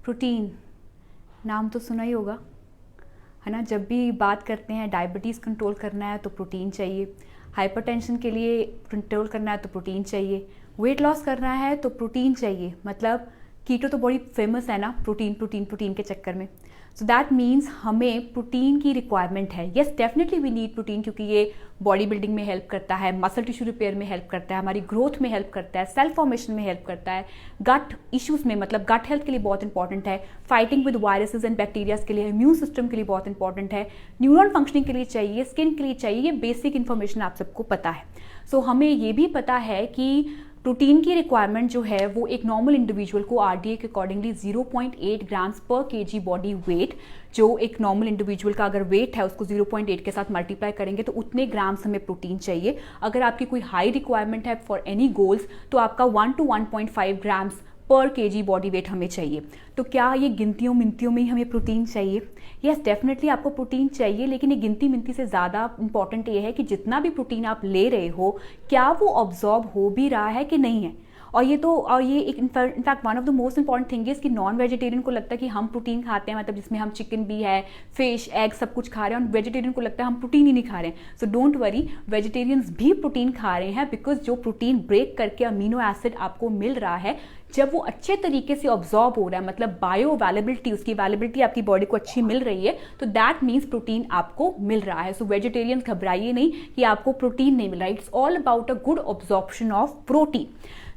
Protein, नाम तो सुना ही होगा, है ना। जब भी बात करते हैं डायबिटीज़ कंट्रोल करना है तो प्रोटीन चाहिए, हाइपरटेंशन के लिए कंट्रोल करना है तो प्रोटीन चाहिए, वेट लॉस करना है तो प्रोटीन चाहिए। मतलब कीटो तो बड़ी फेमस है ना प्रोटीन प्रोटीन प्रोटीन के चक्कर में। सो दैट मीन्स हमें प्रोटीन की रिक्वायरमेंट है। Yes, definitely we need protein, क्योंकि ये बॉडी बिल्डिंग में हेल्प करता है, मसल टिश्यू रिपेयर में हेल्प करता है, हमारी ग्रोथ में हेल्प करता है, सेल फॉर्मेशन में हेल्प करता है, गट इश्यूज में, मतलब गट हेल्थ के लिए बहुत इंपॉर्टेंट है, fighting with viruses and bacterias के लिए, इम्यून सिस्टम के लिए बहुत इंपॉर्टेंट है, न्यूरॉन फंक्शनिंग के लिए चाहिए, स्किन के लिए चाहिए। ये बेसिक इन्फॉर्मेशन आप सबको पता है। सो हमें ये भी पता है कि प्रोटीन की रिक्वायरमेंट जो है वो एक नॉर्मल इंडिविजुअल को आरडीए के अकॉर्डिंगली 0.8 ग्राम्स पर केजी बॉडी वेट, जो एक नॉर्मल इंडिविजुअल का अगर वेट है उसको 0.8 के साथ मल्टीप्लाई करेंगे तो उतने ग्राम्स हमें प्रोटीन चाहिए। अगर आपकी कोई हाई रिक्वायरमेंट है फॉर एनी गोल्स तो आपका 1 to 1.5 ग्राम्स पर केजी बॉडी वेट हमें चाहिए। तो क्या ये गिनतियों मिनतियों में ही हमें प्रोटीन चाहिए? यस, डेफिनेटली आपको प्रोटीन चाहिए, लेकिन ये गिनती मिनती से ज़्यादा इंपॉर्टेंट ये है कि जितना भी प्रोटीन आप ले रहे हो क्या वो ऑब्जॉर्ब हो भी रहा है कि नहीं है। और ये एक in fact one of the most important thing is कि नॉन वेजिटेरियन को लगता है कि हम प्रोटीन खाते हैं, मतलब जिसमें हम चिकन भी है, फिश, एग सब कुछ खा रहे हैं, और वेजिटेरियन को लगता है हम प्रोटीन ही नहीं खा रहे हैं। सो डोंट वरी, वेजिटेरियंस भी प्रोटीन खा रहे हैं, बिकॉज जो प्रोटीन ब्रेक करके अमीनो एसिड आपको मिल रहा है, जब वो अच्छे तरीके से ऑब्जॉर्ब हो रहा है, मतलब बायो अवेलेबिलिटी, उसकी अवेलेबिलिटी आपकी बॉडी को अच्छी मिल रही है, तो दैट मीन्स प्रोटीन आपको मिल रहा है। सो वेजिटेरियंस घबराइए नहीं कि आपको प्रोटीन नहीं मिल रहा है। It's all about a good absorption of protein.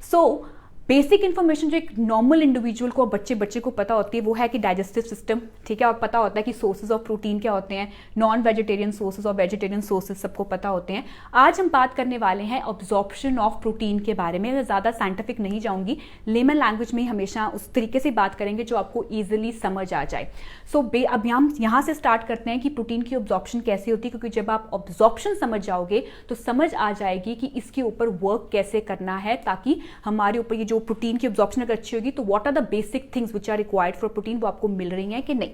So basic information जो एक नॉर्मल इंडिविजुअल को, बच्चे को पता होती है वो है कि डाइजेस्टिव सिस्टम, ठीक है, और पता होता है कि सोर्सेज ऑफ प्रोटीन क्या होते हैं, नॉन वेजिटेरियन सोर्सेज और वेजिटेरियन सोर्सेज सबको पता होते हैं। आज हम बात करने वाले हैं ऑब्जॉर्प्शन ऑफ प्रोटीन के बारे में। मैं ज़्यादा साइंटिफिक नहीं जाऊंगी, लेमन लैंग्वेज में हमेशा उस तरीके से बात करेंगे जो आपको ईजिली समझ आ जाए। सो अब हम यहाँ से स्टार्ट करते हैं कि प्रोटीन की ऑब्जॉर्प्शन कैसे होती है, क्योंकि जब आप ऑब्जॉर्प्शन समझ जाओगे तो समझ आ जाएगी कि इसके ऊपर वर्क कैसे करना है, ताकि हमारे ऊपर ये जो प्रोटीन की ऑब्जॉर्प्शन अगर अच्छी होगी तो what are the basic things which are required for protein, वो आपको मिल रही हैं कि नहीं।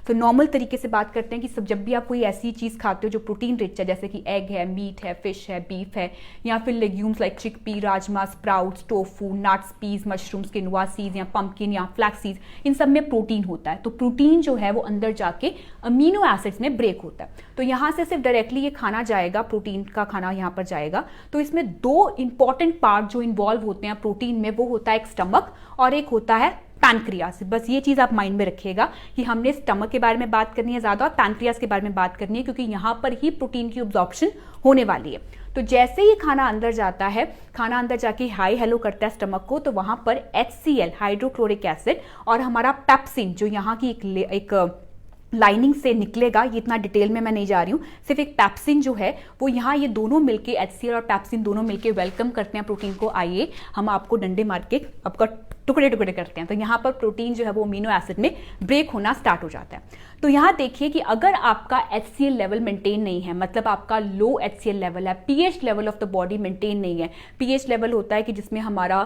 तो नॉर्मल तरीके से बात करते हैं कि सब जब भी आप कोई ऐसी चीज खाते हो जो प्रोटीन रिच है, जैसे कि एग है, मीट है, फिश है, बीफ है, या फिर legumes like chickpea, rajma, sprouts, tofu, nuts, peas, mushrooms, quinoa seeds या पंपकिन या फ्लैक्स सीड्स, इन सब में प्रोटीन होता है। तो प्रोटीन जो है वो अंदर जाके अमीनो एसिड्स में ब्रेक होता है। तो यहाँ से सिर्फ डायरेक्टली ये खाना जाएगा, प्रोटीन का खाना यहाँ पर जाएगा। तो इसमें दो इंपॉर्टेंट पार्ट जो इन्वॉल्व होते हैं प्रोटीन में, वो होता है एक स्टमक और एक होता है पैनक्रियास। बस ये चीज आप माइंड में रखिएगा कि हमने स्टमक के बारे में बात करनी है ज्यादा और पैनक्रियास के बारे में बात करनी है, क्योंकि यहाँ पर ही प्रोटीन की ऑब्जॉर्प्शन होने वाली है। तो जैसे ही खाना अंदर जाता है, खाना अंदर जाके हाई हेलो करता है स्टमक को, तो वहां पर HCl हाइड्रोक्लोरिक एसिड और हमारा पेप्सिन जो यहाँ की एक लाइनिंग से निकलेगा, ये इतना डिटेल में मैं नहीं जा रही हूँ, सिर्फ एक पेप्सिन जो है वो यहाँ, ये दोनों मिलके HCl और पेप्सिन दोनों मिलके वेलकम करते हैं प्रोटीन को, आइए हम आपको डंडे मार के आपका टुकड़े टुकड़े करते हैं। तो यहाँ पर प्रोटीन जो है वो अमीनो एसिड में ब्रेक होना स्टार्ट हो जाता है। तो यहाँ देखिए कि अगर आपका HCl लेवल मेंटेन नहीं है, मतलब आपका लो HCl लेवल है, pH level of the body maintain नहीं है। pH लेवल होता है कि जिसमें हमारा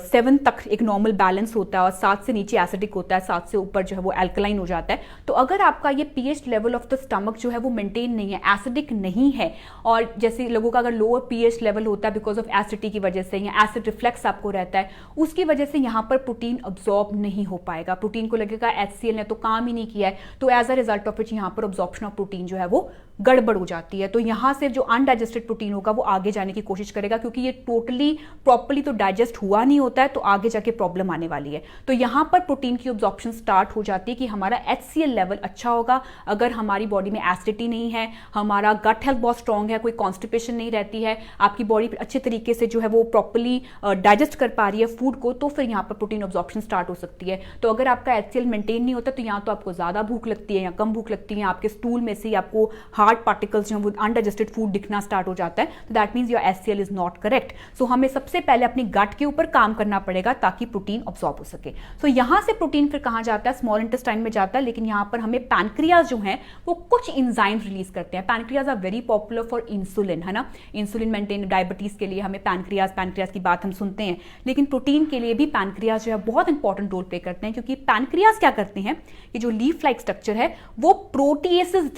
7 तक एक नॉर्मल बैलेंस होता है और 7 से नीचे एसिडिक होता है, 7 से ऊपर जो है वो एल्कलाइन हो जाता है। तो अगर आपका ये pH level of the stomach जो है वो मेंटेन नहीं है, एसिडिक नहीं है, और जैसे लोगों का अगर लोअर pH लेवल होता है बिकॉज ऑफ एसिडिटी की वजह से या एसिड रिफ्लेक्स आपको रहता है, उसकी वजह से यहाँ पर प्रोटीन अब्सॉर्ब नहीं हो पाएगा। प्रोटीन को लगेगा HCl ने तो काम ही नहीं किया है, तो as a result of which यहाँ पर अब्जॉर्प्शन ऑफ प्रोटीन जो है वो गड़बड़ हो जाती है। तो यहाँ से जो अनडाइजेस्टेड प्रोटीन होगा वो आगे जाने की कोशिश करेगा, क्योंकि ये टोटली प्रॉपर्ली तो डाइजेस्ट हुआ नहीं होता है, तो आगे जाके प्रॉब्लम आने वाली है। तो यहाँ पर प्रोटीन की अब्जॉर्प्शन स्टार्ट हो जाती है कि हमारा HCl लेवल अच्छा होगा, अगर हमारी बॉडी में एसिडिटी नहीं है, हमारा गट हेल्थ बहुत स्ट्रॉन्ग है, कोई कॉन्स्टिपेशन नहीं रहती है, आपकी बॉडी अच्छे तरीके से जो है वो प्रॉपर्ली डाइजेस्ट कर पा रही है फूड को, तो फिर यहाँ पर प्रोटीन अब्जॉर्प्शन स्टार्ट हो सकती है। तो अगर आपका HCl मेंटेन नहीं होता तो यहाँ तो आपको ज्यादा भूख लगती है या कम भूख लगती है, आपके स्टूल में से आपको हार्ड पार्टिकल्स जो अनडाइजेस्टेड फूड दिखना स्टार्ट हो जाता है, तो that means your HCl is not correct. So हमें सबसे पहले अपनी गट के ऊपर काम करना पड़ेगा ताकि प्रोटीन अब्सॉर्ब हो सके। सो यहाँ से प्रोटीन फिर कहाँ जाता है, स्मॉल इंटेस्टाइन में जाता है, लेकिन यहाँ पर हमें पैनक्रियाज जो है वो कुछ एंजाइम्स रिलीज करते हैं। Pancreas are very popular for insulin, है ना, इंसुलिन मेंटेन, डायबिटीज के लिए हमें पैनक्रियाज की बात हम सुनते हैं, लेकिन प्रोटीन के लिए भी पैनक्रियाज जो है बहुत इंपॉर्टेंट रोल प्ले करते हैं, क्योंकि पैनक्रियाज क्या करते हैं, ये जो लीफ लाइक स्ट्रक्चर है वो प्रोटीएसेस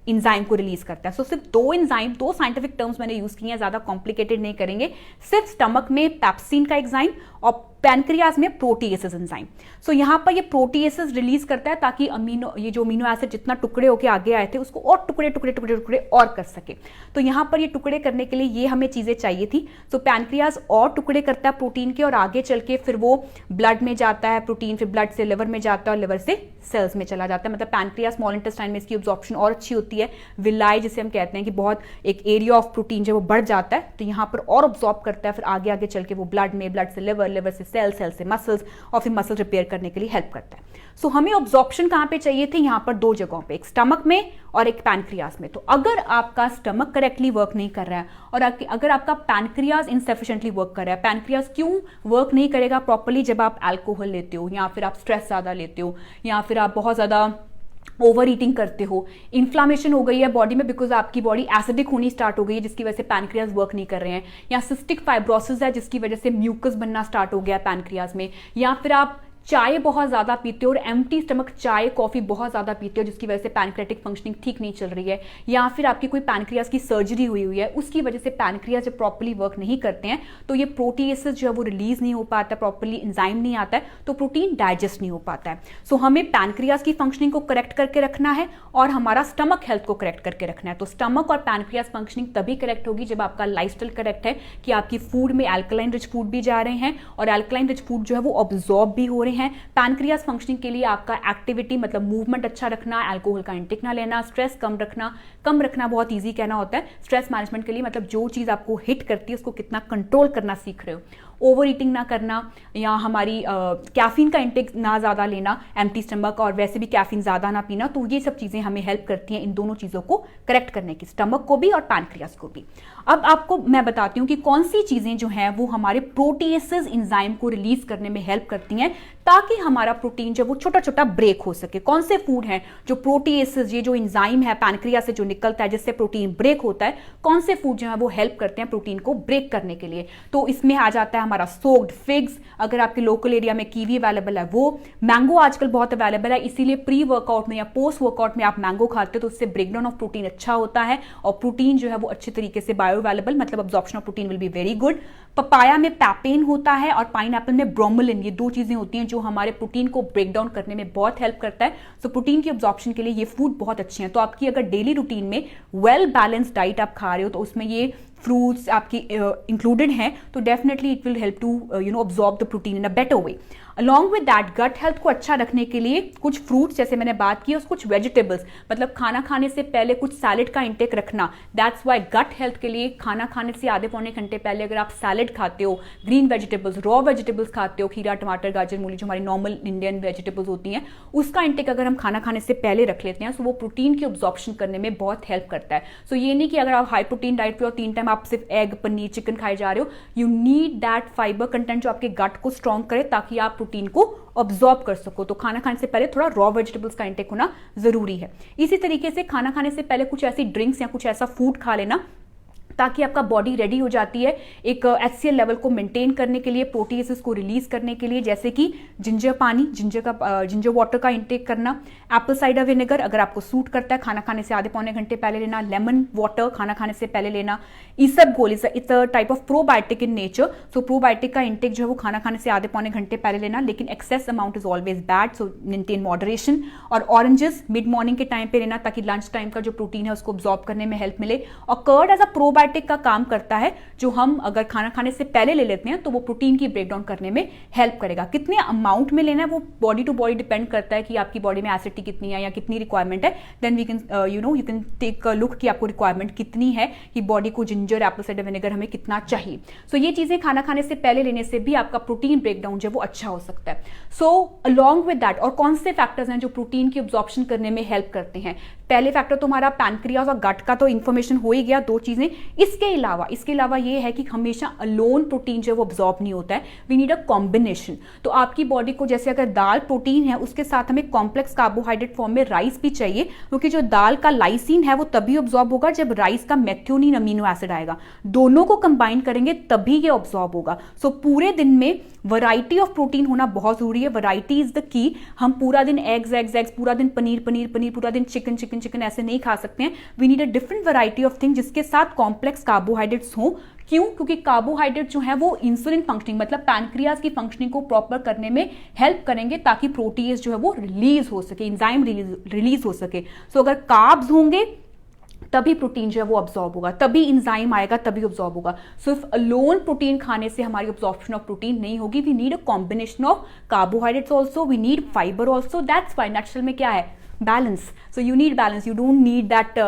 इंजाइम को रिलीज करता है। सो सिर्फ दो साइंटिफिक टर्म्स मैंने यूज किए हैं, ज्यादा कॉम्प्लिकेटेड नहीं करेंगे, सिर्फ स्टमक में पेप्सिन का एंजाइम और पैनक्रियाज में प्रोटीएसेस एंजाइम। सो यहाँ पर ये प्रोटीएसेस रिलीज करता है ताकि ये जो अमीनो एसिड जितना टुकड़े होके आगे आए थे उसको और टुकड़े टुकड़े टुकड़े टुकड़े और कर सके। तो यहाँ पर ये टुकड़े करने के लिए ये हमें चीजें चाहिए थी। सो पैनक्रियाज और टुकड़े करता है प्रोटीन के और आगे चल के फिर वो ब्लड में जाता है प्रोटीन, फिर ब्लड से लिवर में जाता है और लिवर से सेल्स में चला जाता है। मतलब पैनक्रियाज स्मॉल इंटेस्टाइन में इसकी एब्जॉर्प्शन और अच्छी होती है। विलाई जिसे हम कहते हैं कि बहुत एक एरिया ऑफ प्रोटीन जो वो बढ़ जाता है, तो यहाँ पर और ऑब्जॉर्ब करता है, फिर आगे आगे चल के वो ब्लड में, ब्लड से लिवर, लिवर से सेल, सेल से मसल्स और फिर मसल रिपेयर करने के लिए हेल्प करता है। सो हमें ऑब्जॉर्प्शन कहाँ पे चाहिए थे? यहाँ पर 2 जगहों पे, एक स्टमक में और एक पैनक्रियाज में। तो अगर आपका स्टमक करेक्टली वर्क नहीं कर रहा है और अगर आपका पैनक्रियाज इनसफिशिएंटली वर्क कर रहा है, पैनक्रियाज क्यों वर्क नहीं करेगा प्रॉपर्ली? जब आप अल्कोहल लेते हो या फिर आप स्ट्रेस ज्यादा लेते हो या फिर आप बहुत ज्यादा ओवर ईटिंग करते हो, इन्फ्लामेशन हो गई है बॉडी में बिकॉज आपकी बॉडी एसिडिक होनी स्टार्ट हो गई है जिसकी वजह से पैनक्रियाज वर्क नहीं कर रहे हैं, या सिस्टिक फाइब्रोसिस है जिसकी वजह से म्यूकस बनना स्टार्ट हो गया पैनक्रियाज में, या फिर आप चाय बहुत ज्यादा पीते हो और एम्प्टी स्टमक चाय कॉफी बहुत ज्यादा पीते हो जिसकी वजह से पैनक्रियाटिक फंक्शनिंग ठीक नहीं चल रही है, या फिर आपकी कोई पैनक्रियाज की सर्जरी हुई है उसकी वजह से पैनक्रियाज जब प्रॉपर्ली वर्क नहीं करते हैं तो ये प्रोटीएसेस जो है वो रिलीज नहीं हो पाता, प्रॉपर्ली एंजाइम नहीं आता है, तो प्रोटीन डाइजेस्ट नहीं हो पाता है। सो हमें पैनक्रियाज की फंक्शनिंग को करेक्ट करके रखना है और हमारा स्टमक हेल्थ को करेक्ट करके रखना है। तो स्टमक और पैनक्रियाज फंक्शनिंग तभी करेक्ट होगी जब आपका लाइफस्टाइल करेक्ट है कि आपकी फूड में अल्कलाइन रिच फूड भी जा रहे हैं और अल्कलाइन रिच फूड जो है वो ऑब्जॉर्ब भी हो रहे हैं। पैनक्रियाज फंक्शनिंग के लिए आपका एक्टिविटी मतलब मूवमेंट अच्छा रखना, अल्कोहल का इंटेक ना लेना, स्ट्रेस कम रखना बहुत इजी कहना होता है। स्ट्रेस मैनेजमेंट के लिए मतलब जो चीज आपको हिट करती है उसको कितना कंट्रोल करना सीख रहे हो, ओवर ईटिंग ना करना, या हमारी कैफीन का इंटेक ना ज़्यादा लेना एम्प्टी स्टमक, और वैसे भी कैफीन ज़्यादा ना पीना। तो ये सब चीज़ें हमें हेल्प करती हैं इन दोनों चीज़ों को करेक्ट करने की, स्टमक को भी और पैनक्रियाज को भी। अब आपको मैं बताती हूँ कि कौन सी चीज़ें जो हैं वो हमारे प्रोटीएसेस एंजाइम को रिलीज करने में हेल्प करती हैं ताकि हमारा प्रोटीन जो वो छोटा छोटा ब्रेक हो सके। कौन से फूड हैं जो प्रोटीएसेस, ये जो एंजाइम है पैनक्रियाज से जो निकलता है जिससे प्रोटीन ब्रेक होता है, कौन से फूड जो है वो हेल्प करते हैं प्रोटीन को ब्रेक करने के लिए? तो इसमें आ जाता है हमारा सोक्ड फिग्स, अगर आपके लोकल एरिया में कीवी अवेलेबल है वो, मैंगो आजकल बहुत अवेलेबल है, इसीलिए प्री वर्कआउट में या पोस्ट वर्कआउट में आप मैंगो खाते हो तो उससे ब्रेकडाउन ऑफ प्रोटीन अच्छा होता है और प्रोटीन जो है वो अच्छे तरीके से बायो अवेलेबल, मतलब absorption of protein will be very good. Papaya में पैपेन होता है और पाइनएप्पल में ब्रोमोलिन, ये 2 चीजें होती हैं जो हमारे प्रोटीन को ब्रेक डाउन करने में बहुत हेल्प करता है। सो प्रोटीन की अब्जॉर्प्शन के लिए ये फूड बहुत अच्छे हैं। तो आपकी अगर डेली रूटीन में वेल बैलेंस्ड डाइट आप खा रहे हो तो उसमें ये फ्रूट्स आपकी इंक्लूडेड हैं तो definitely it will help to absorb the protein in a better way. Along with that gut health को अच्छा रखने के लिए कुछ फ्रूट्स जैसे मैंने बात की और कुछ वेजिटेबल्स, मतलब खाना खाने से पहले कुछ सैलेड का इंटेक रखना। दैट्स वाई गट हेल्थ के लिए खाना खाने से आधे पौने घंटे पहले अगर आप सैलेड खाते हो, ग्रीन वेजिटेबल्स, रॉ वेजिटेबल्स खाते हो, खीरा, टमाटर, गाजर, मूली जो हमारी नॉर्मल इंडियन वेजिटेबल्स होती हैं, उसका इंटेक अगर हम खाना खाने से पहले रख लेते हैं तो वो प्रोटीन की अब्जॉर्प्शन करने में बहुत हेल्प करता है। सो ये नहीं कि अगर आप हाई प्रोटीन डाइट पे और 3 टाइम आप सिर्फ एग, पनीर, चिकन खाए जा रहे हो, you need that fibre content जो आपके गट को स्ट्रॉन्ग करे ताकि आप प्रोटीन को ऑब्जॉर्ब कर सको। तो खाना खाने से पहले थोड़ा रॉ वेजिटेबल्स का इंटेक होना जरूरी है। इसी तरीके से खाना खाने से पहले कुछ ऐसी ड्रिंक्स या कुछ ऐसा फूड खा लेना ताकि आपका बॉडी रेडी हो जाती है एक HCl लेवल को मेंटेन करने के लिए, प्रोटीएसेस को रिलीज करने के लिए, जैसे कि जिंजर पानी, जिंजर वाटर का इंटेक करना, एप्पल साइडर विनेगर अगर आपको सूट करता है खाना खाने से आधे पौने घंटे पहले लेना, लेमन वाटर खाना खाने से पहले लेना, isabgol it's a type of probiotic in nature. So probiotic का इंटेक जो है वो खाना खाने से आधे पौने घंटे पहले लेना, लेकिन excess amount is always bad, so maintain moderation. और ऑरेंजेस मिड मॉर्निंग के टाइम पे लेना ताकि लंच टाइम का जो प्रोटीन है उसको ऑब्जॉर्ब करने में हेल्प मिले। और कर्ड एज अ प्रोबायोटिक का काम करता है, जो हम अगर खाना खाने से पहले ले लेते हैं तो वो प्रोटीन की ब्रेकडाउन करने में हेल्प करेगा। कितने अमाउंट में लेना है वो बॉडी टू बॉडी डिपेंड करता है कि आपकी बॉडी में एसिडिटी कितनी है या कितनी रिक्वायरमेंट है। Then we can you can take a look कि आपको रिक्वायरमेंट कितनी है कि बॉडी को जिंजर, एप्पल साइडर विनेगर हमें कितना चाहिए। सो ये चीजें खाना खाने से पहले लेने से भी आपका प्रोटीन ब्रेकडाउन जो वो अच्छा हो सकता है। सो अलॉन्ग विद दैट, और कौन से फैक्टर्स हैं जो प्रोटीन की अब्जॉर्प्शन करने में हेल्प करते हैं? पहले फैक्टर तो हमारा पैनक्रियाज और गट का तो इंफॉर्मेशन हो ही गया, 2 चीजें। इसके अलावा ये है कि हमेशा अलोन प्रोटीन जो है वो अब्जॉर्ब नहीं होता है, वी नीड अ कॉम्बिनेशन। तो आपकी बॉडी को जैसे अगर दाल प्रोटीन है उसके साथ हमें कॉम्प्लेक्स कार्बोहाइड्रेट फॉर्म में राइस भी चाहिए, क्योंकि जो दाल का लाइसिन है वो तभी अब्जॉर्ब होगा जब राइस का मेथियोनिन अमीनो एसिड आएगा। दोनों को कंबाइन करेंगे तभी ये अब्जॉर्ब होगा। सो पूरे दिन में वैरायटी ऑफ प्रोटीन होना बहुत जरूरी है। Variety is the key. हम पूरा दिन एग्स, पूरा दिन पनीर, पूरा दिन चिकन, चिकन ऐसे नहीं खा सकते हैं। We need a different variety of thing जिसके साथ कॉम्प्लेक्स कार्बोहाइड्रेट्स हो। क्यों? क्योंकि कार्बोहाइड्रेट जो है वो इंसुलिन फंक्शनिंग मतलब पैनक्रियाज की फंक्शनिंग को प्रॉपर करने में हेल्प करेंगे ताकि प्रोटीज जो है वो रिलीज हो सके, एंजाइम रिलीज हो सके। सो अगर कार्ब्स होंगे तभी प्रोटीन जो है वो अब्सॉर्ब होगा, तभी इंजाइम आएगा, तभी अब्सॉर्ब होगा। सिर्फ अलोन प्रोटीन खाने से हमारी अब्सॉर्प्शन ऑफ प्रोटीन नहीं होगी। We need a combination of carbohydrates also, we need fibre also. That's why natural में क्या है, balance. So you need balance, you don't need that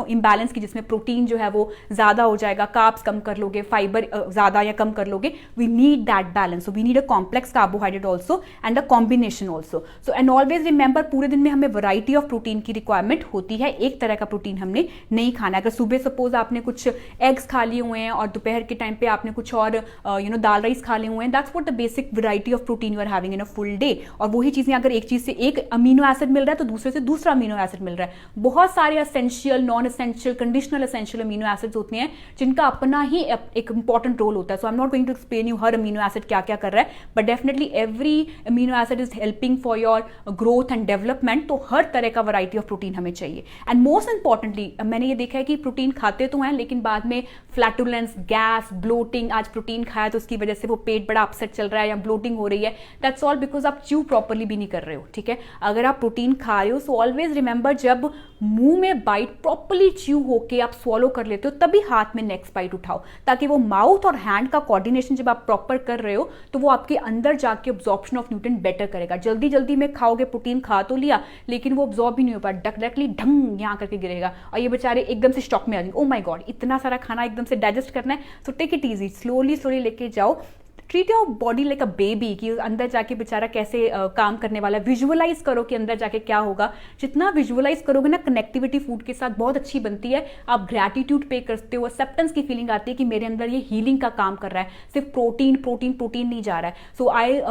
imbalance की जिसमें प्रोटीन जो है वो ज्यादा हो जाएगा, कार्ब्स कम कर लोगे, फाइबर ज्यादा या कम कर लोगे। We need that balance. So we need a complex carbohydrate also and a combination also. So and always remember, पूरे दिन में हमें वैरायटी ऑफ प्रोटीन की रिक्वायरमेंट होती है, एक तरह का प्रोटीन हमने नहीं खाना है। अगर सुबह सपोज आपने कुछ एग्स खा लिए हुए हैं और दोपहर के टाइम पे आपने कुछ और दाल राइस खा लिए हुए हैं, that's what the basic variety of protein you are having in a full day. और वही चीजें अगर एक चीज से एक अमीनो एसिड मिल रहा है तो दूसरे से दूसरा अमीनो एसिड मिल रहा है। बहुत सारे essential, non essential, conditional essential amino acids होते हैं जिनका अपना ही एक इंपॉर्टेंट रोल होता है। So I am not going to explain you हर अमीनो एसिड क्या क्या कर रहा है, but definitely every amino acid is helping for your growth and development. तो हर तरह का वैरायटी ऑफ प्रोटीन हमें चाहिए। एंड मोस्ट इंपॉर्टेंटली मैंने ये देखा है कि प्रोटीन खाते तो हैं लेकिन बाद में फ्लैटुलेंस, गैस, ब्लोटिंग, आज प्रोटीन खाया तो उसकी वजह से वो पेट बड़ा अपसेट चल रहा है या ब्लोटिंग हो रही है, दैट्स ऑल बिकॉज आप च्यू प्रॉपरली भी नहीं कर रहे हो। ठीक है, अगर आप प्रोटीन खा रहे हो सो ऑलवेज रिमेंबर, जब मुंह में बाइट प्रॉपरली च्यू होके आप स्वॉलो कर लेते हो तभी हाथ में नेक्स्ट बाइट उठाओ, ताकि वो माउथ और हैंड का कोऑर्डिनेशन जब आप प्रॉपर कर रहे हो तो वो आपके अंदर जाके अब्जॉर्प्शन ऑफ न्यूट्रिएंट बेटर करेगा। जल्दी जल्दी में खाओगे, प्रोटीन खा तो लिया लेकिन वो अब्जॉर्ब भी नहीं हो पाया, डायरेक्टली ढंग यहाँ करके गिरेगा और ये बेचारे एकदम से स्टॉक में आ जाएंगे। ओ माय गॉड, इतना सारा खाना एकदम से डाइजेस्ट करना है। So take it easy, slowly slowly लेके जाओ। Treat your body like a baby, कि अंदर जाके बेचारा कैसे काम करने वाला है। विजुअलाइज करो कि अंदर जाके क्या होगा। जितना विजुअलाइज करोगे ना, कनेक्टिविटी फूड के साथ बहुत अच्छी बनती है। आप ग्रैटिट्यूड पे करते हो, एक्सेप्टेंस की फीलिंग आती है कि मेरे अंदर ये हीलिंग का काम कर रहा है, सिर्फ प्रोटीन प्रोटीन प्रोटीन नहीं जा रहा है। सो आई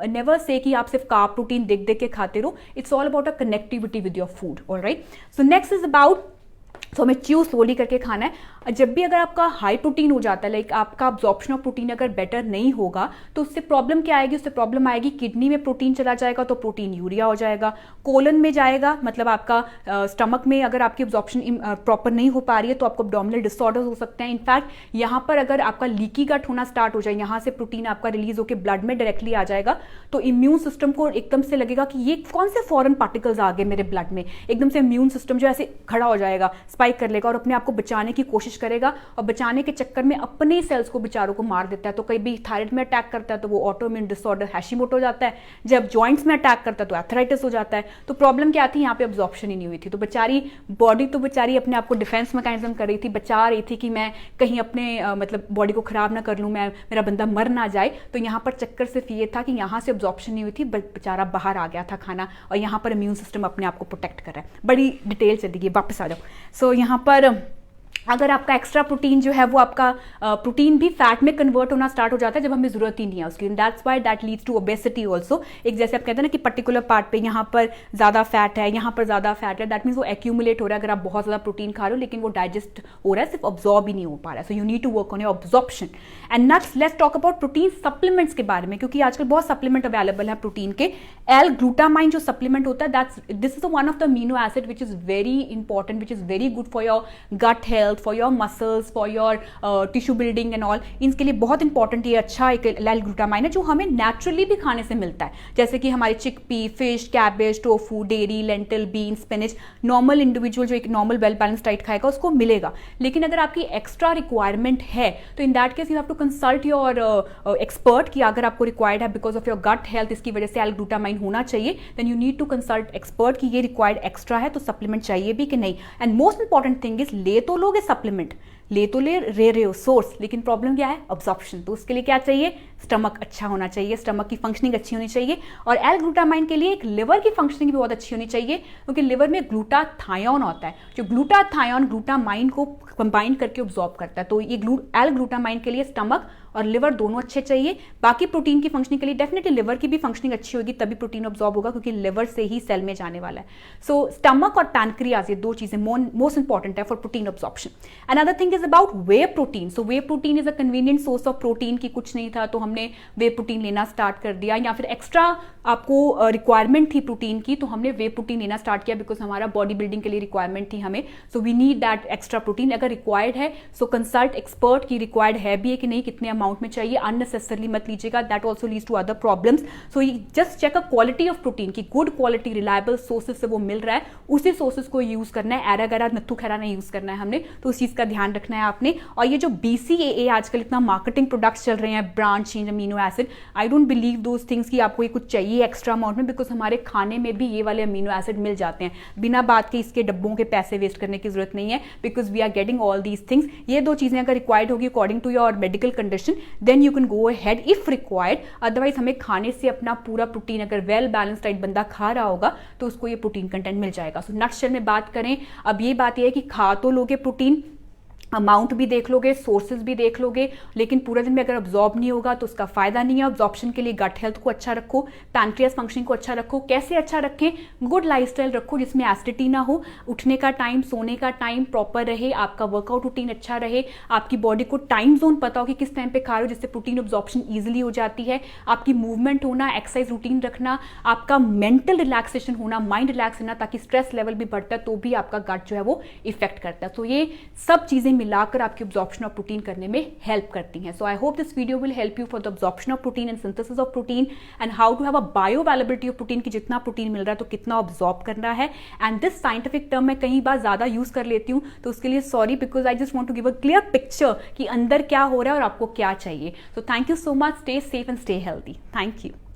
नेवर से कि आप सिर्फ कार्ब प्रोटीन देख देख के खाते रहो। It's all about a connectivity with your food. Alright, so next is about, तो हमें च्यू स्लोली करके खाना है। जब भी अगर आपका हाई प्रोटीन हो जाता है, लाइक आपका अब्जॉर्प्शन ऑफ प्रोटीन अगर बेटर नहीं होगा तो उससे प्रॉब्लम क्या आएगी, उससे प्रॉब्लम आएगी किडनी में प्रोटीन चला जाएगा तो प्रोटीन यूरिया हो जाएगा, कोलन में जाएगा, मतलब आपका स्टमक में अगर आपकी अब्जॉर्प्शन प्रॉपर नहीं हो पा रही है तो आपको एब्डोमिनल डिसऑर्डर्स हो सकते हैं। इनफैक्ट यहाँ पर अगर आपका लीकी गट होना स्टार्ट हो जाए, यहाँ से प्रोटीन आपका रिलीज होकर ब्लड में डायरेक्टली आ जाएगा तो इम्यून सिस्टम को एकदम से लगेगा कि ये कौन से फॉरेन पार्टिकल्स आ गए मेरे ब्लड में। एकदम से इम्यून सिस्टम जो ऐसे खड़ा हो जाएगा, स्पाइक कर लेगा और अपने आप को बचाने की कोशिश करेगा और बचाने के चक्कर में अपने सेल्स को बेचारों को मार देता है। तो कभी भी थायराइड में अटैक करता है तो वो ऑटोइम्यून डिसऑर्डर हैशिमोटो हो जाता है, जब जॉइंट्स में अटैक करता है तो आर्थराइटिस हो जाता है। तो प्रॉब्लम क्या थी, यहाँ पे अब्जॉर्प्शन ही नहीं हुई थी। तो बेचारी बॉडी तो बेचारी अपने आप को डिफेंस मैकेनिज्म कर रही थी, बचा रही थी कि मैं कहीं अपने मतलब बॉडी को खराब ना कर लूँ, मैं मेरा बंदा मर ना जाए। तो यहाँ पर चक्कर सिर्फ ये था कि यहाँ से अब्जॉर्प्शन नहीं हुई थी, बेचारा बाहर आ गया था खाना और यहाँ पर इम्यून सिस्टम अपने आप को प्रोटेक्ट कर रहा है। बड़ी डिटेल चली गई, वापस आ जाओ। सो यहाँ पर अगर आपका एक्स्ट्रा प्रोटीन जो है वो आपका प्रोटीन भी फैट में कन्वर्ट होना स्टार्ट हो जाता है जब हमें जरूरत ही नहीं है उसकी, that's why that leads to obesity also. एक जैसे आप कहते हैं ना कि पर्टिकुलर पार्ट पे यहाँ पर ज्यादा फैट है, यहाँ पर ज्यादा फैट है, दैट मीन्स वो एक्यूमुलेट हो रहा है। अगर आप बहुत ज्यादा प्रोटीन खा रहे हो लेकिन वो डाइजेस्ट हो रहा है, सिर्फ ऑब्जॉर्ब ही नहीं हो पा रहा है। So you need to work on your absorption. And next let's talk about protein supplements के बारे में, क्योंकि आजकल बहुत सप्लीमेंट अवेलेबल है प्रोटीन के। एल ग्लूटामाइन जो सप्लीमेंट होता है, this is one of the amino acid which is very important, which is very good for your gut health, for your muscles, for your tissue building and all. इनके लिए बहुत important ये अच्छा एक L glutamine है जो हमें naturally भी खाने से मिलता है, जैसे कि हमारे chickpea, fish, cabbage, tofu, dairy, lentil, bean, spinach. Normal individual जो एक नॉर्मल वेल बैलेंस डाइट खाएगा उसको मिलेगा, लेकिन अगर आपकी एक्स्ट्रा रिक्वायरमेंट है तो in that case you have to consult your expert कि अगर आपको रिक्वायर्ड है because of your gut health, इसकी वजह से एल ग्लूटामाइन होना चाहिए, then you need to consult expert कि ये रिक्वायर्ड एक्स्ट्रा है तो सप्लीमेंट चाहिए भी कि नहीं। And most important thing is, ले तो लोगे सप्लीमेंट, ले तो ले रहे हो सोर्स, लेकिन प्रॉब्लम क्या है, अब्जॉर्प्शन। तो उसके लिए क्या चाहिए, स्टमक अच्छा होना चाहिए, स्टमक की फंक्शनिंग अच्छी होनी चाहिए। और एल ग्लूटामाइन के लिए एक लिवर की फंक्शनिंग भी बहुत अच्छी होनी चाहिए, क्योंकि लिवर में ग्लूटाथायोन होता है, जो ग्लूटाथायोन ग्लूटामाइन को कंबाइन करके ऑब्जॉर्ब करता है। तो ये एल ग्लूटामाइन के लिए स्टमक और लिवर दोनों अच्छे चाहिए। बाकी प्रोटीन की फंक्शनिंग के लिए डेफिनेटली लिवर की भी फंक्शनिंग अच्छी होगी, तभी प्रोटीन ऑब्जॉर्ब होगा, क्योंकि लिवर से ही सेल में जाने वाला है। सो स्टमक और पैनक्रियाज, ये दो चीजें मोस्ट इंपॉर्टेंट है for protein absorption. Another thing is about way protein. So way protein is a convenient source of protein, की कुछ नहीं था तो हमने वे प्रोटीन लेना स्टार्ट कर दिया, या फिर एक्स्ट्रा आपको रिक्वायरमेंट थी प्रोटीन की तो हमने वे प्रोटीन लेना स्टार्ट किया बिकॉज हमारा बॉडी बिल्डिंग के लिए रिक्वायरमेंट थी हमें, so we need that extra protein. अगर रिक्वायर्ड है सो कंसल्ट एक्सपर्ट की रिक्वायर्ड है भी है कि नहीं, कितने अमाउंट में चाहिए, अननेसेसरली मत लीजिएगा, that also leads to other problems. So just check a quality of protein की गुड क्वालिटी रिलायबल सोर्सेज से वो मिल रहा है, उसी सोर्सेज को यूज करना है, एरा गरा नत्थू खैरा नहीं यूज करना है हमने, तो उस चीज का ध्यान रखना है आपने। और ये जो BCAA आजकल इतना मार्केटिंग प्रोडक्ट्स चल रहे हैं, branch change amino acid, I don't believe those things कि आपको ये कुछ चाहिए एक्स्ट्रा अमाउंट में, बिकॉज हमारे खाने में भी ये वाले अमीनो एसिड मिल जाते हैं, बिना बात के इसके डब्बों के पैसे वेस्ट करने की जरूरत नहीं है, because we are getting all these things. ये दो चीजें अगर रिक्वायर्ड होगी according to your medical condition then you can go ahead if required, otherwise हमें खाने से अपना पूरा प्रोटीन, अगर वेल बैलेंस डाइट बंदा खा रहा होगा तो उसको ये प्रोटीन कंटेंट मिल जाएगा। सो नटशेल में बात करें, अब ये बात यह है कि खा तो लोगे प्रोटीन, अमाउंट भी देख लोगे, सोर्सेज भी देख लोगे, लेकिन पूरे दिन में अगर अब्जॉर्ब नहीं होगा तो उसका फायदा नहीं है। अब्जॉर्प्शन के लिए गट हेल्थ को अच्छा रखो, पैंक्रियास फंक्शनिंग को अच्छा रखो। कैसे अच्छा रखें? गुड लाइफस्टाइल रखो जिसमें एसिडिटी ना हो, उठने का टाइम, सोने का टाइम प्रॉपर रहे, आपका वर्कआउट रूटीन अच्छा रहे, आपकी बॉडी को टाइम जोन पता हो कि किस टाइम पे खा रहे हो, जिससे प्रोटीन अब्जॉर्प्शन ईजिली हो जाती है, आपकी मूवमेंट होना, एक्सरसाइज रूटीन रखना, आपका मेंटल रिलैक्सेशन होना, माइंड रिलैक्स होना, ताकि स्ट्रेस लेवल भी बढ़ता है तो भी आपका गट जो है वो इफेक्ट करता है। तो ये सब चीजें मिलाकर आपकी absorption of protein करने में हेल्प करती हैं। So I hope this video will help you for the absorption of protein and synthesis of protein and how to have a bioavailability of protein, कि जितना प्रोटीन मिल रहा है तो कितना absorb करना है। And this scientific term मैं कई बार ज्यादा यूज कर लेती हूँ तो उसके लिए sorry, because I just want to give a clear picture कि अंदर क्या हो रहा है और आपको क्या चाहिए। So thank you so much, stay safe and stay healthy. Thank you.